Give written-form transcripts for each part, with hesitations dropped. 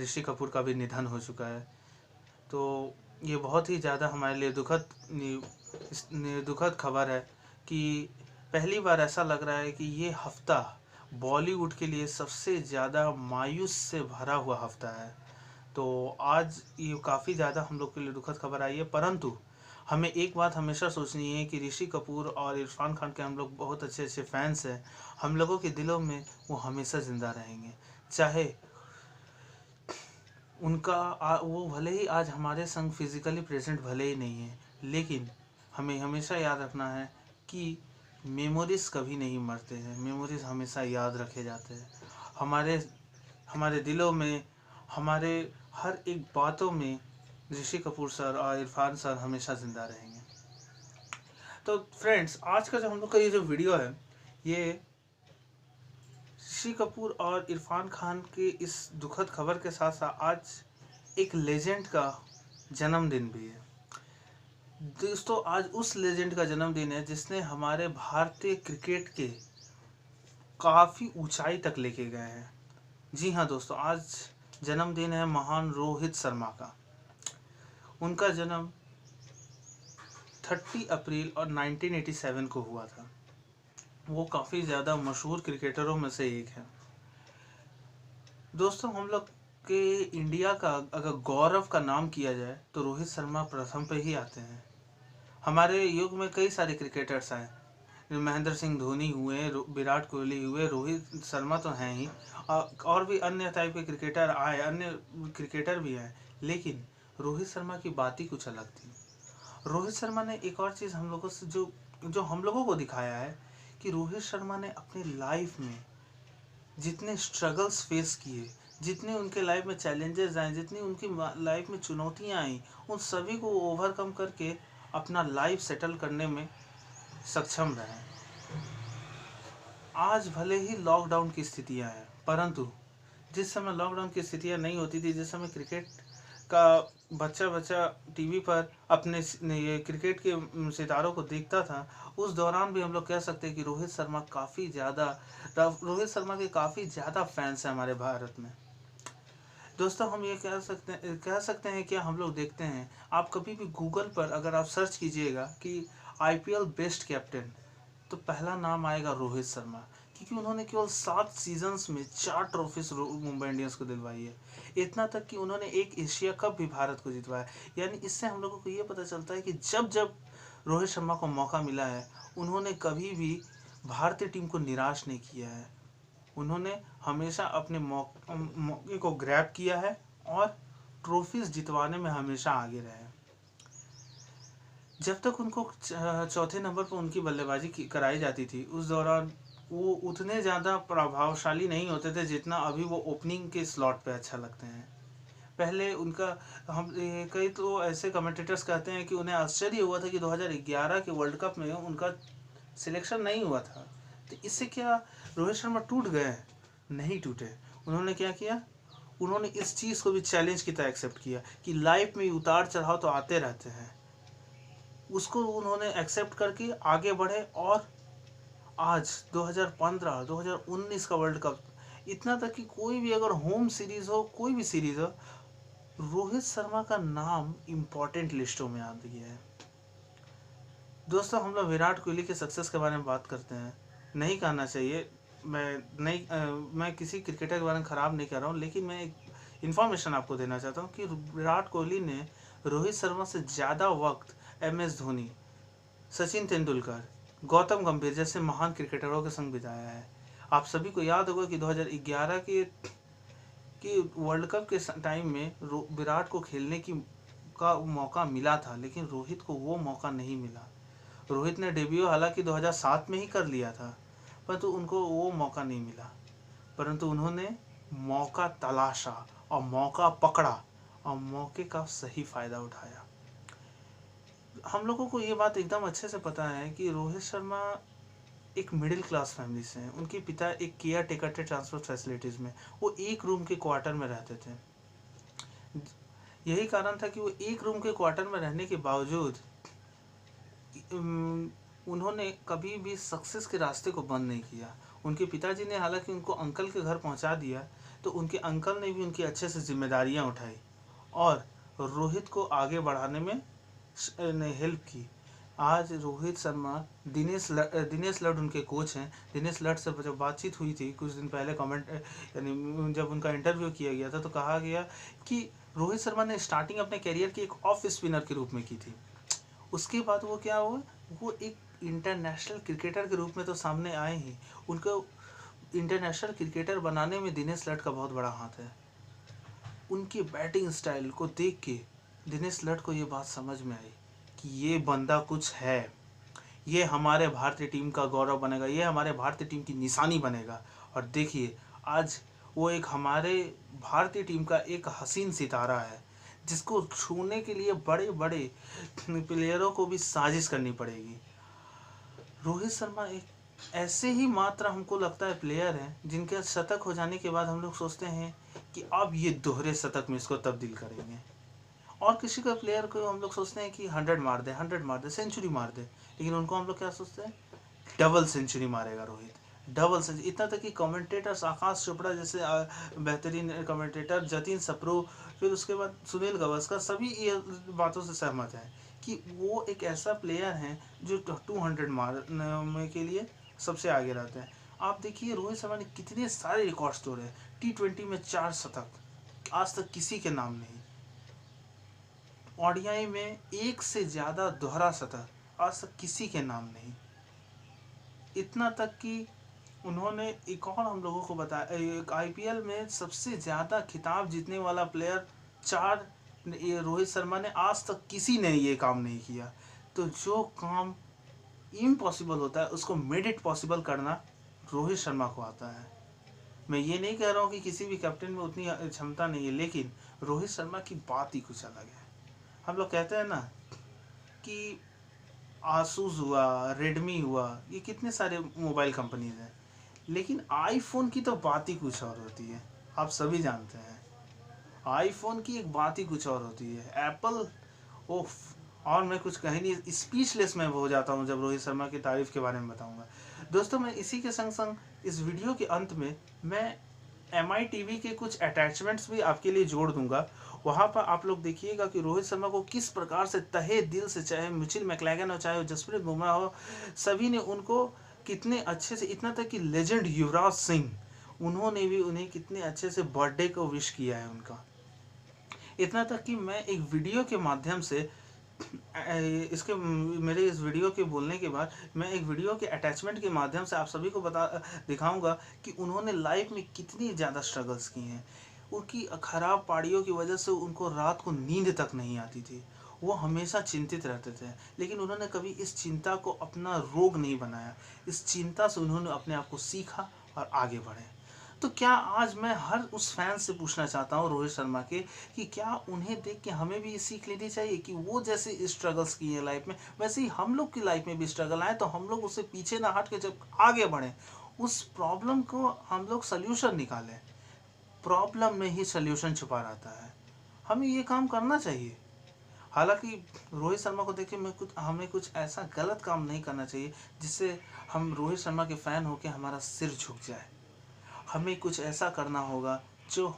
ऋषि कपूर का भी निधन हो चुका है। तो ये बहुत ही ज़्यादा हमारे लिए दुखद खबर है कि पहली बार ऐसा लग रहा है कि ये हफ्ता बॉलीवुड के लिए सबसे ज़्यादा मायूस से भरा हुआ हफ्ता है। तो आज ये काफ़ी ज़्यादा हम लोग के लिए दुखद खबर आई है, परंतु हमें एक बात हमेशा सोचनी है कि ऋषि कपूर और इरफान खान के हम लोग बहुत अच्छे अच्छे फैंस हैं। हम लोगों के दिलों में वो हमेशा ज़िंदा रहेंगे। चाहे वो भले ही आज हमारे संग फिज़िकली प्रेजेंट भले ही नहीं है, लेकिन हमें हमेशा याद रखना है कि मेमोरीज़ कभी नहीं मरते हैं, मेमोरीज़ हमेशा याद रखे जाते हैं। हमारे हमारे दिलों में, हमारे हर एक बातों में ऋषि कपूर सर और इरफान सर हमेशा ज़िंदा रहेंगे। तो फ्रेंड्स, आज का जो हम लोग का ये जो वीडियो है, ये ऋषि कपूर और इरफान खान के इस दुखद खबर के साथ साथ आज एक लेजेंड का जन्मदिन भी है। दोस्तों, आज उस लेजेंड का जन्मदिन है जिसने हमारे भारतीय क्रिकेट के काफ़ी ऊंचाई तक लेके गए हैं। जी हाँ दोस्तों, आज जन्मदिन है महान रोहित शर्मा का। उनका जन्म 30 अप्रैल और 1987 को हुआ था। वो काफ़ी ज़्यादा मशहूर क्रिकेटरों में से एक है। दोस्तों, हम लोग के इंडिया का अगर गौरव का नाम किया जाए तो रोहित शर्मा प्रथम पे ही आते हैं। हमारे युग में कई सारे क्रिकेटर्स आए, महेंद्र सिंह धोनी हुए, विराट कोहली हुए, रोहित शर्मा तो हैं ही, और भी अन्य टाइप के क्रिकेटर आए, अन्य क्रिकेटर भी आए, लेकिन रोहित शर्मा की बात ही कुछ अलग थी। रोहित शर्मा ने एक और चीज़ हम लोगों से जो जो हम लोगों को दिखाया है कि रोहित शर्मा ने अपनी लाइफ में जितने स्ट्रगल्स फेस किए, जितने उनके लाइफ में चैलेंजेस आए, जितनी उनकी लाइफ में चुनौतियां आई, उन सभी को ओवरकम करके अपना लाइफ सेटल करने में सक्षम रहे। आज भले ही लॉकडाउन की स्थितियां हैं, परंतु जिस समय लॉकडाउन की स्थितियां नहीं होती थी, जिस समय क्रिकेट का बच्चा बच्चा टीवी पर अपने ये क्रिकेट के सितारों को देखता था, उस दौरान भी हम लोग कह सकते हैं कि रोहित शर्मा के काफ़ी ज़्यादा फैंस हैं हमारे भारत में। दोस्तों, हम ये कह सकते हैं कि हम लोग देखते हैं, आप कभी भी गूगल पर अगर आप सर्च कीजिएगा कि आईपीएल बेस्ट कैप्टन, तो पहला नाम आएगा रोहित शर्मा, क्योंकि उन्होंने केवल 7 सीजन्स में 4 ट्रॉफीज मुंबई इंडियंस को दिलवाई है। इतना तक कि उन्होंने एक एशिया कप भी भारत को जितवाया। यानी इससे हम लोगों को ये पता चलता है कि जब जब रोहित शर्मा को मौका मिला है, उन्होंने कभी भी भारतीय टीम को निराश नहीं किया है। उन्होंने हमेशा अपने मौके को ग्रैब किया है और ट्रॉफीज जितवाने में हमेशा आगे रहे। जब तक उनको चौथे नंबर पर उनकी बल्लेबाजी कराई जाती थी, उस दौरान वो उतने ज़्यादा प्रभावशाली नहीं होते थे जितना अभी वो ओपनिंग के स्लॉट पे अच्छा लगते हैं। पहले उनका कई तो ऐसे कमेंटेटर्स कहते हैं कि उन्हें आश्चर्य हुआ था कि 2011 के वर्ल्ड कप में उनका सिलेक्शन नहीं हुआ था। तो इससे क्या रोहित शर्मा टूट गए? नहीं टूटे। उन्होंने क्या किया? उन्होंने इस चीज़ को भी चैलेंज की तरह एक्सेप्ट किया कि लाइफ में उतार चढ़ाव तो आते रहते हैं। उसको उन्होंने एक्सेप्ट करके आगे बढ़े और आज 2015, 2019 का वर्ल्ड कप, इतना तक कि कोई भी अगर होम सीरीज़ हो, कोई भी सीरीज़ हो, रोहित शर्मा का नाम इम्पोर्टेंट लिस्टों में आ गया है। दोस्तों, हम लोग विराट कोहली के सक्सेस के बारे में बात करते हैं। नहीं कहना चाहिए, मैं किसी क्रिकेटर के बारे में ख़राब नहीं कर रहा हूँ, लेकिन मैं एक इन्फॉर्मेशन आपको देना चाहता हूँ कि विराट कोहली ने रोहित शर्मा से ज़्यादा वक्त MS धोनी, सचिन तेंदुलकर, गौतम गंभीर जैसे महान क्रिकेटरों के संग बिताया है। आप सभी को याद होगा कि 2011 के वर्ल्ड कप के टाइम में विराट को खेलने का मौका मिला था, लेकिन रोहित को वो मौका नहीं मिला। रोहित ने डेब्यू हालांकि 2007 में ही कर लिया था, परंतु उनको वो मौका नहीं मिला। परंतु उन्होंने मौका तलाशा और मौका पकड़ा और मौके का सही फ़ायदा उठाया। हम लोगों को ये बात एकदम अच्छे से पता है कि रोहित शर्मा एक मिडिल क्लास फैमिली से हैं। उनके पिता एक केयर टेकर थे ट्रांसपोर्ट फैसिलिटीज़ में। वो एक रूम के क्वार्टर में रहते थे। यही कारण था कि वो एक रूम के क्वार्टर में रहने के बावजूद उन्होंने कभी भी सक्सेस के रास्ते को बंद नहीं किया। उनके पिताजी ने हालांकि उनको अंकल के घर पहुंचा दिया, तो उनके अंकल ने भी उनकी अच्छे से जिम्मेदारियां उठाई और रोहित को आगे बढ़ाने में ने हेल्प की। आज रोहित शर्मा, दिनेश लड़ उनके कोच हैं। दिनेश लड़ से जब बातचीत हुई थी कुछ दिन पहले, कमेंट यानी जब उनका इंटरव्यू किया गया था, तो कहा गया कि रोहित शर्मा ने स्टार्टिंग अपने करियर की एक ऑफ स्पिनर के रूप में की थी। उसके बाद वो क्या हुआ, वो एक इंटरनेशनल क्रिकेटर के रूप में तो सामने आए ही। उनको इंटरनेशनल क्रिकेटर बनाने में दिनेश लड़ का बहुत बड़ा हाथ है। उनकी बैटिंग स्टाइल को देख के दिनेश लड़ को ये बात समझ में आई कि ये बंदा कुछ है, ये हमारे भारतीय टीम का गौरव बनेगा, ये हमारे भारतीय टीम की निशानी बनेगा। और देखिए आज वो एक हमारे भारतीय टीम का एक हसीन सितारा है, जिसको छूने के लिए बड़े बड़े प्लेयरों को भी साजिश करनी पड़ेगी। रोहित शर्मा एक ऐसे ही मात्र हमको लगता है प्लेयर है जिनके शतक हो जाने के बाद हम लोग सोचते हैं कि अब ये दोहरे शतक में इसको तब्दील करेंगे। और किसी का प्लेयर को हम लोग सोचते हैं कि 100 मार दे, 100 मार दे, सेंचुरी मार दे, लेकिन उनको हम लोग क्या सोचते हैं, डबल सेंचुरी मारेगा रोहित, डबल सेंचुरी। इतना तक कि कमेंटेटर्स आकाश चोपड़ा जैसे बेहतरीन कमेंटेटर, जतिन सप्रू, फिर उसके बाद सुनील गावस्कर, सभी ये बातों से सहमत हैं कि वो एक ऐसा प्लेयर है जो 200 मारने के लिए सबसे आगे रहते हैं। आप देखिए रोहित शर्मा ने कितने सारे रिकॉर्ड्स तोड़े। T20 में 4 शतक, आज तक किसी के नाम नहीं। ओडीआई में एक से ज़्यादा दोहरा शतक, आज तक किसी के नाम नहीं। इतना तक कि उन्होंने एक और हम लोगों को बताया, एक आईपीएल में सबसे ज़्यादा खिताब जीतने वाला प्लेयर 4, ये रोहित शर्मा ने, आज तक किसी ने ये काम नहीं किया। तो जो काम इम्पॉसिबल होता है उसको मेड इट पॉसिबल करना रोहित शर्मा को आता है। मैं ये नहीं कह रहा हूँ कि किसी भी कैप्टन में उतनी क्षमता नहीं है, लेकिन रोहित शर्मा की बात ही कुछ अलग है। हम लोग कहते हैं ना कि आसूस हुआ, रेडमी हुआ, ये कितने सारे मोबाइल कंपनीज हैं, लेकिन आईफोन की तो बात ही कुछ और होती है। आप सभी जानते हैं आईफोन की एक बात ही कुछ और होती है। एप्पल, ओफ, और मैं कुछ कह नहीं, स्पीचलेस मैं हो जाता हूँ जब रोहित शर्मा की तारीफ के बारे में बताऊंगा। दोस्तों मैं इसी के संग संग इस वीडियो के अंत में मैं MI TV के कुछ अटैचमेंट्स भी आपके लिए जोड़ दूंगा। वहाँ पर आप लोग देखिएगा कि रोहित शर्मा को किस प्रकार से तहे दिल से, चाहे मिचेल मैकलेगन हो, चाहे जसप्रीत बुमराह हो, सभी ने उनको कितने अच्छे से, इतना तक कि लेजेंड युवराज सिंह, उन्होंने भी उन्हें कितने अच्छे से बर्थडे को विश किया है उनका। इतना तक कि मैं एक वीडियो के माध्यम से इसके मेरे इस वीडियो के बोलने के बाद मैं एक वीडियो के अटैचमेंट के माध्यम से आप सभी को दिखाऊंगा कि उन्होंने लाइफ में कितनी ज़्यादा स्ट्रगल्स की हैं। उनकी ख़राब पाड़ियों की वजह से उनको रात को नींद तक नहीं आती थी, वो हमेशा चिंतित रहते थे, लेकिन उन्होंने कभी इस चिंता को अपना रोग नहीं बनाया। इस चिंता से उन्होंने अपने आप को सीखा और आगे बढ़े। तो क्या आज मैं हर उस फैन से पूछना चाहता हूँ रोहित शर्मा के, कि क्या उन्हें देख के हमें भी सीख लेनी चाहिए कि वो जैसे स्ट्रगल्स किए लाइफ में, वैसे ही हम लोग की लाइफ में भी स्ट्रगल आए, तो हम लोग उससे पीछे ना हट के जब आगे बढ़ें, उस प्रॉब्लम को हम लोग सल्यूशन निकालें। प्रॉब्लम में ही सल्यूशन छुपा रहता है, हमें ये काम करना चाहिए। हालांकि रोहित शर्मा को देख के हमें कुछ ऐसा गलत काम नहीं करना चाहिए जिससे हम रोहित शर्मा के फ़ैन होकर हमारा सिर झुक जाए। हमें कुछ ऐसा करना होगा जो,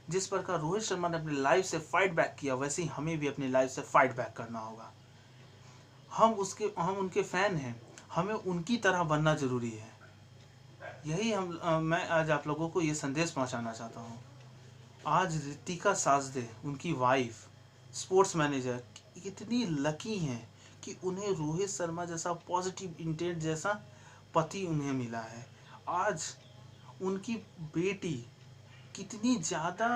जिस प्रकार रोहित शर्मा ने अपनी लाइफ से फाइट बैक किया, वैसे ही हमें भी अपनी लाइफ से फाइट बैक करना होगा। हम उनके फ़ैन हैं, हमें उनकी तरह बनना ज़रूरी है। यही मैं आज आप लोगों को ये संदेश पहुंचाना चाहता हूँ। आज रितिका साजदे, उनकी वाइफ, स्पोर्ट्स मैनेजर, कितनी लकी हैं कि उन्हें रोहित शर्मा जैसा पॉजिटिव इंटेंट जैसा पति उन्हें मिला है। आज उनकी बेटी कितनी ज़्यादा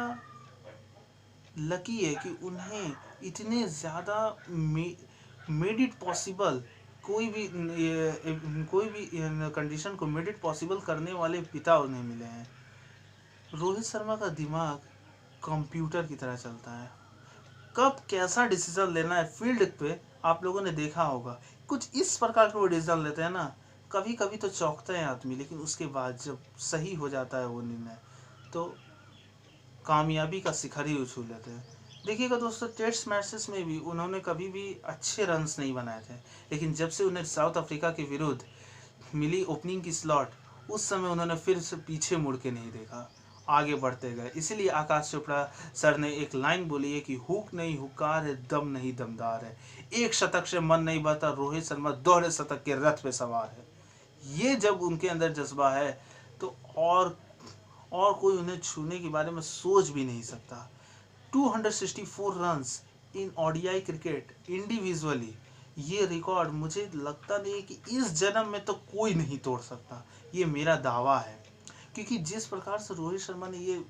लकी है कि उन्हें इतने ज़्यादा मेड इट पॉसिबल, कोई भी कंडीशन को मेड इट पॉसिबल करने वाले पिता उन्हें मिले हैं। रोहित शर्मा का दिमाग कंप्यूटर की तरह चलता है, कब कैसा डिसीजन लेना है फील्ड पे आप लोगों ने देखा होगा। कुछ इस प्रकार के वो डिसीजन लेते हैं ना, कभी कभी तो चौंकता है आदमी, लेकिन उसके बाद जब सही हो जाता है वो निर्णय, तो कामयाबी का शिखर ही छू लेते हैं। देखिएगा दोस्तों, टेस्ट मैचेस में भी उन्होंने कभी भी अच्छे रन्स नहीं बनाए थे, लेकिन जब से उन्हें साउथ अफ्रीका के विरुद्ध मिली ओपनिंग की स्लॉट, उस समय उन्होंने फिर से पीछे मुड़ के नहीं देखा आगे बढ़ते गए। इसीलिए आकाश चोपड़ा सर ने एक लाइन बोली है कि हुक नहीं हुक्कार है, दम नहीं दमदार है, एक शतक से मन नहीं बहता, रोहित शर्मा दोहरे शतक के रथ पे सवार है। ये जब उनके अंदर जज्बा है तो और कोई उन्हें छूने के बारे में सोच भी नहीं सकता। 264 runs in ODI cricket individually, ये रिकॉर्ड मुझे लगता नहीं कि इस जन्म में तो कोई नहीं तोड़ सकता। ये मेरा दावा है, क्योंकि जिस प्रकार से रोहित शर्मा ने ये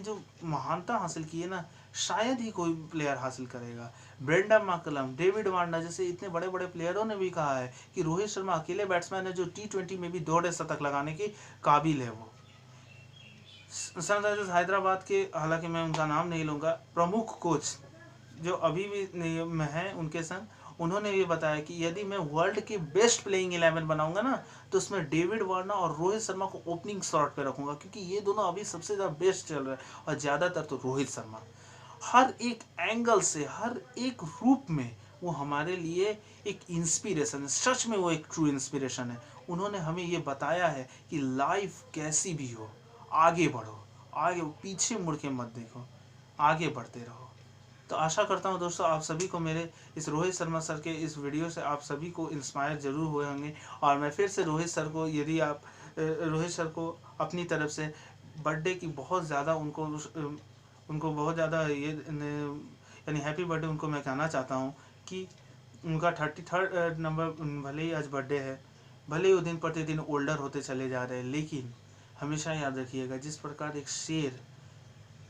जो महानता हासिल की है ना, शायद ही कोई प्लेयर हासिल करेगा। ब्रेंडन मैकलम, डेविड वार्नर जैसे इतने बड़े बड़े प्लेयरों ने भी कहा है कि रोहित शर्मा अकेले बैट्समैन है जो T20 में भी दोहरे शतक लगाने के काबिल है। वो सनराइजर्स हैदराबाद के, हालांकि मैं उनका नाम नहीं लूँगा, प्रमुख कोच जो अभी भी में हैं उनके संग, उन्होंने ये बताया कि यदि मैं वर्ल्ड के बेस्ट प्लेइंग 11 बनाऊंगा ना, तो उसमें डेविड वार्नर और रोहित शर्मा को ओपनिंग स्लॉट पे रखूंगा, क्योंकि ये दोनों अभी सबसे ज़्यादा बेस्ट चल रहा है, और ज़्यादातर तो रोहित शर्मा हर एक एंगल से, हर एक रूप में वो हमारे लिए एक इंस्पिरेशन है। सच में वो एक ट्रू इंस्पिरेशन है। उन्होंने हमें ये बताया है कि लाइफ कैसी भी हो, आगे बढ़ो, आगे, पीछे मुड़ के मत देखो, आगे बढ़ते रहो। तो आशा करता हूँ दोस्तों आप सभी को मेरे इस रोहित शर्मा सर के इस वीडियो से आप सभी को इंस्पायर ज़रूर हुए होंगे। और मैं फिर से रोहित सर को, यदि आप रोहित सर को अपनी तरफ से बर्थडे की बहुत ज़्यादा उनको बहुत ज़्यादा ये यानी हैप्पी बर्थडे उनको मैं कहना चाहता हूँ कि उनका 33rd नंबर भले ही आज बर्थडे है, भले ही वो दिन प्रतिदिन ओल्डर होते चले जा रहे हैं, लेकिन हमेशा याद रखिएगा जिस प्रकार एक शेर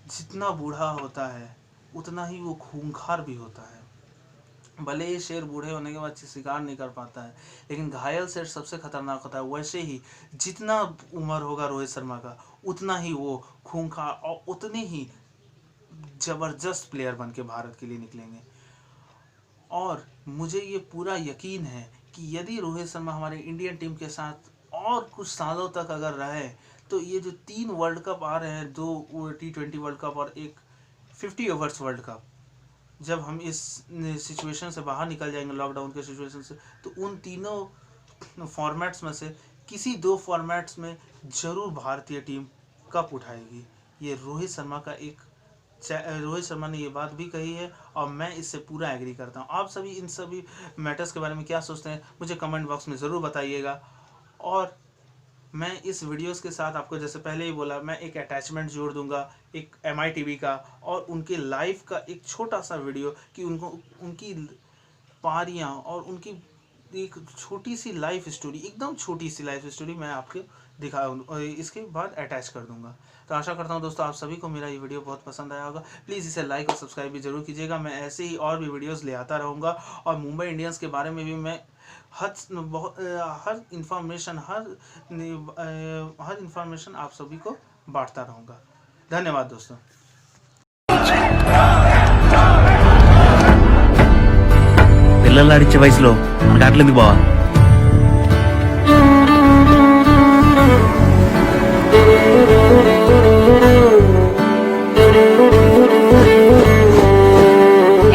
जितना बूढ़ा होता है उतना ही वो खूंखार भी होता है। भले ही शेर बूढ़े होने के बाद शिकार नहीं कर पाता है, लेकिन घायल शेर सबसे खतरनाक होता है। वैसे ही जितना उम्र होगा रोहित शर्मा का, उतना ही वो खूंखार और उतने ही जबरदस्त प्लेयर बन के भारत के लिए निकलेंगे। और मुझे ये पूरा यकीन है कि यदि रोहित शर्मा हमारे इंडियन टीम के साथ और कुछ सालों तक अगर रहे, तो ये जो 3 वर्ल्ड कप आ रहे हैं, 2 T20 वर्ल्ड कप और एक 50 ओवर्स वर्ल्ड कप, जब हम इस सिचुएशन से बाहर निकल जाएंगे, लॉकडाउन के सिचुएशन से, तो उन तीनों फॉर्मेट्स में से किसी 2 फॉर्मेट्स में ज़रूर भारतीय टीम कप उठाएगी। ये रोहित शर्मा ने ये बात भी कही है और मैं इससे पूरा एग्री करता हूँ। आप सभी इन सभी मैटर्स के बारे में क्या सोचते हैं मुझे कमेंट बॉक्स में ज़रूर बताइएगा। और मैं इस वीडियोस के साथ आपको जैसे पहले ही बोला, मैं एक अटैचमेंट जोड़ दूंगा एक MITV का और उनके लाइफ का एक छोटा सा वीडियो कि उनकी पारियां और उनकी एक छोटी सी लाइफ स्टोरी, एकदम छोटी सी लाइफ स्टोरी मैं आपको इसके बाद अटैच कर दूंगा। तो आशा करता हूं दोस्तों आप सभी को मेरा ये वीडियो बहुत पसंद आया होगा। प्लीज़ इसे लाइक और सब्सक्राइब भी जरूर कीजिएगा। मैं ऐसे ही और भी वीडियोस ले आता रहूँगा और मुंबई इंडियंस के बारे में भी मैं हर इंफॉर्मेशन आप सभी को बांटता रहूँगा। धन्यवाद दोस्तों। పిల్లలు ఆడిచ్చే వయసులో మనకు ఆటలు ఎందుకు బావా?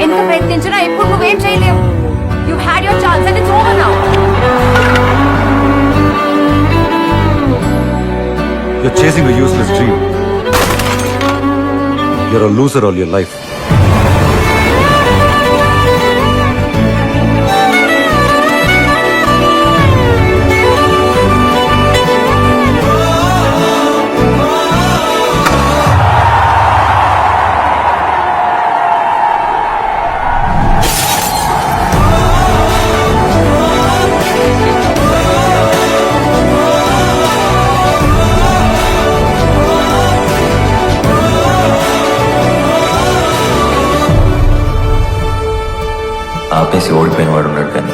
ఎంత ప్రయత్నించినా ఇప్పుడు నువ్వేం చేయలేవు. You had your chance and it's over now. You're chasing a useless dream. You're a loser all your life. ఆపేసి ఓడిపోయిన వాడు ఉన్నాడు, కానీ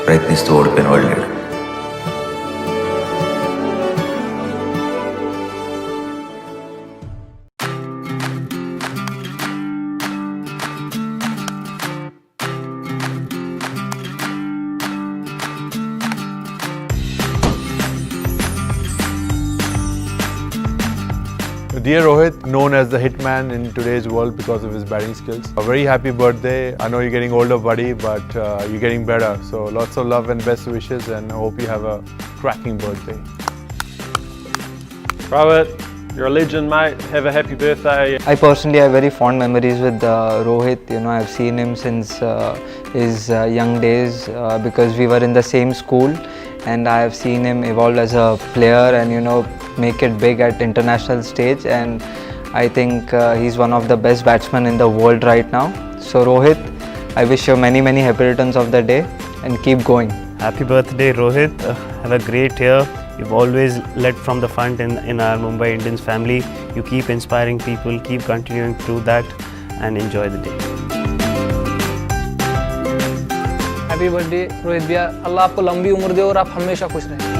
ప్రయత్నిస్తూ ఓడిపోయిన వాడు లేడు. Dear Rohit, known as the hitman in today's world because of his batting skills. A very happy birthday. I know you're getting older, buddy, but you're getting better. So lots of love and best wishes, and I hope you have a cracking birthday. Rohit, you're a legend, mate. Have a happy birthday. I personally have very fond memories with Rohit. You know, I've seen him since his young days because we were in the same school, and I have seen him evolve as a player and, you know, make it big at international stage. And I think he's one of the best batsmen in the world right now. So Rohit, I wish you many happy returns of the day and keep going. Happy birthday, Rohit. Have a great year. You've always led from the front in our Mumbai Indians family. You keep inspiring people, keep continuing to do that, and enjoy the day. Happy birthday Rohit भैया, अल्लाह आपको लंबी उम्र दे और आप हमेशा खुश रहें।